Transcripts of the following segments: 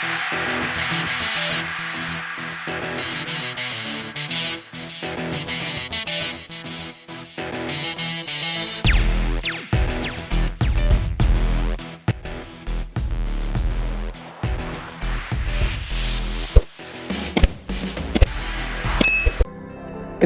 In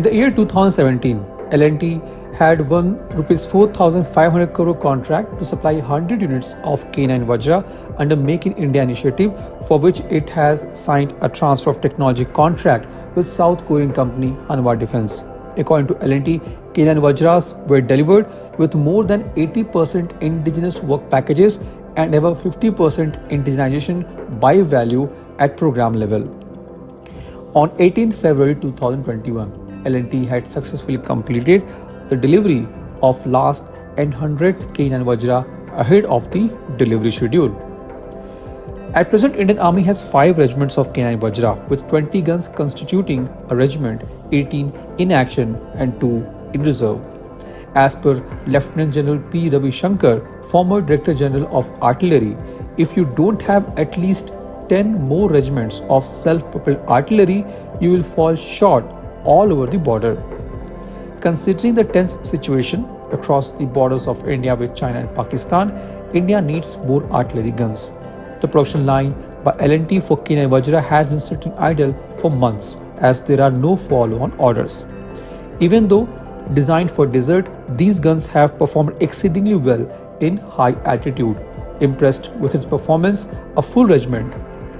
the year 2017, L&T had won Rs 4,500 crore contract to supply 100 units of K9 Vajra under Make in India initiative, for which it has signed a transfer of technology contract with South Korean company Hanwha Defense. According to L&T, K9 Vajras were delivered with more than 80% indigenous work packages and above 50% indigenization by value at program level. On 18 February 2021, L&T had successfully completed the delivery of last and 100th K9 Vajra ahead of the delivery schedule. At present, Indian Army has 5 regiments of K9 Vajra with 20 guns constituting a regiment, 18 in action and 2 in reserve. As per Lieutenant General P. Ravi Shankar, former Director General of Artillery, if you don't have at least 10 more regiments of self-propelled artillery, you will fall short all over the border. Considering the tense situation across the borders of India with China and Pakistan, India needs more artillery guns. The production line by L&T for K9 Vajra has been sitting idle for months as there are no follow-on orders. Even though designed for desert, these guns have performed exceedingly well in high altitude. Impressed with its performance, a full regiment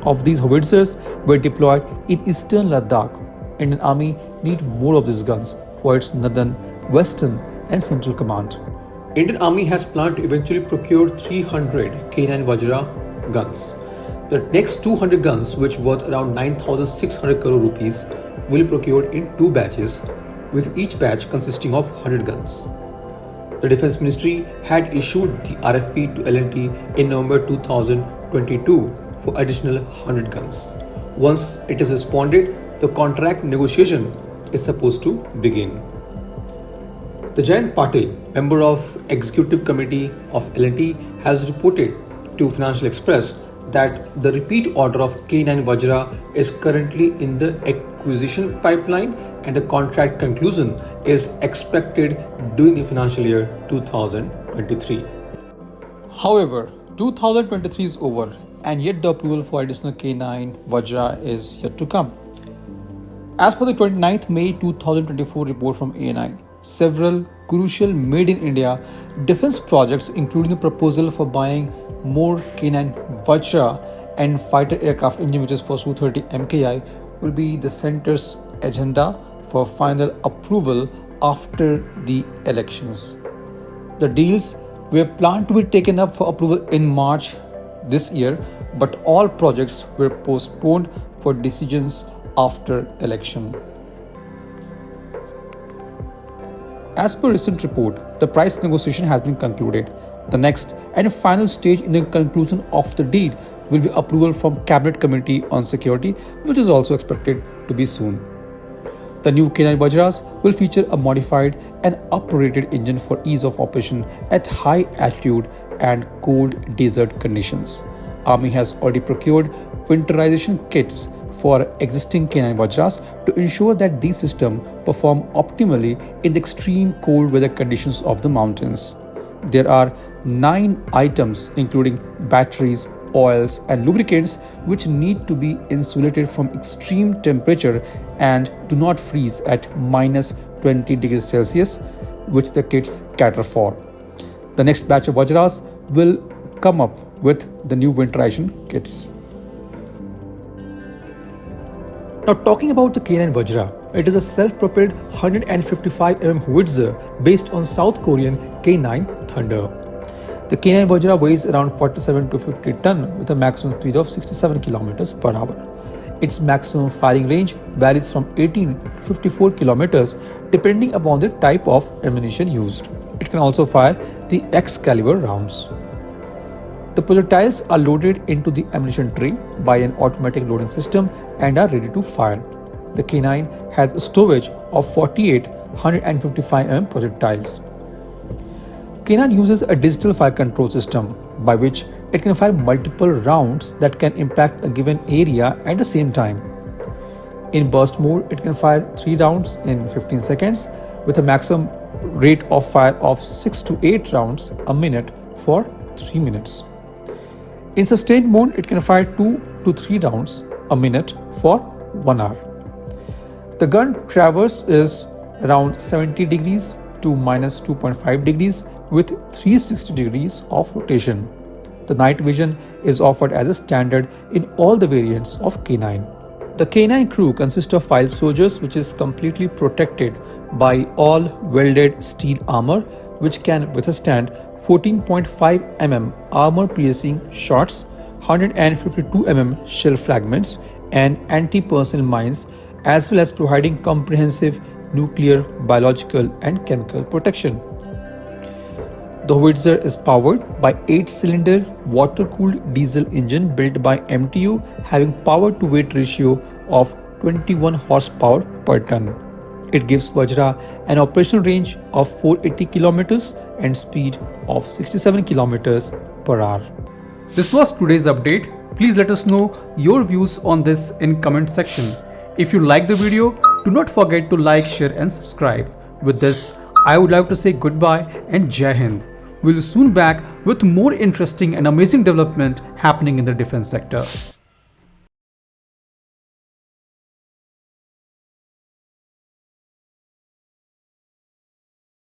of these howitzers were deployed in eastern Ladakh. Indian Army need more of these guns for its northern, western and central command. Indian Army has planned to eventually procure 300 K9 Vajra guns. The next 200 guns, which worth around 9,600 crore rupees, will be procured in 2 batches, with each batch consisting of 100 guns. The Defence Ministry had issued the RFP to L&T in November 2022 for additional 100 guns. Once it is responded, the contract negotiation is supposed to begin. The Jayant Patil, member of Executive Committee of L&T, has reported to Financial Express that the repeat order of K9 Vajra is currently in the acquisition pipeline and the contract conclusion is expected during the financial year 2023. However, 2023 is over and yet the approval for additional K9 Vajra is yet to come. As per the 29th May 2024 report from ANI, several crucial made in India defense projects, including the proposal for buying more K9 Vajra and fighter aircraft engine, which is for Su-30 MKI, will be the center's agenda for final approval after the elections. The deals were planned to be taken up for approval in March this year, but all projects were postponed for decisions after election. As per recent report, the price negotiation has been concluded. The next and final stage in the conclusion of the deal will be approval from Cabinet Committee on Security, which is also expected to be soon. The new K9 Vajras will feature a modified and up-rated engine for ease of operation at high altitude and cold desert conditions. Army has already procured winterization kits for existing K9 Vajras to ensure that these systems perform optimally in the extreme cold weather conditions of the mountains. There are 9 items including batteries, oils and lubricants which need to be insulated from extreme temperature and do not freeze at minus 20 degrees Celsius, which the kits cater for. The next batch of Vajras will come up with the new winterization kits. Now, talking about the K9 Vajra, it is a self-propelled 155 mm howitzer based on South Korean K9 Thunder. The K9 Vajra weighs around 47 to 50 ton with a maximum speed of 67 km per hour. Its maximum firing range varies from 18 to 54 km depending upon the type of ammunition used. It can also fire the X caliber rounds. The projectiles are loaded into the ammunition tray by an automatic loading system and are ready to fire. The K9 has a stowage of 48 155 mm projectiles. K9 uses a digital fire control system by which it can fire multiple rounds that can impact a given area at the same time. In burst mode, it can fire 3 rounds in 15 seconds with a maximum rate of fire of 6 to 8 rounds a minute for 3 minutes. In sustained mode, it can fire 2 to 3 rounds a minute for 1 hour. The gun traverse is around 70 degrees to minus 2.5 degrees with 360 degrees of rotation. The night vision is offered as a standard in all the variants of K9. The K9 crew consists of 5 soldiers, which is completely protected by all welded steel armor which can withstand 14.5 mm armor piercing shots, 152 mm shell fragments and anti-personnel mines, as well as providing comprehensive nuclear, biological and chemical protection. The Howitzer is powered by 8-cylinder water-cooled diesel engine built by MTU having power-to-weight ratio of 21 horsepower per ton. It gives Vajra an operational range of 480 kilometers and speed of 67 kilometers per hour. This was today's update. Please let us know your views on this in comment section. If you like the video, do not forget to like, share and subscribe. With this, I would like to say goodbye and Jai Hind. We'll soon back with more interesting and amazing development happening in the defense sector.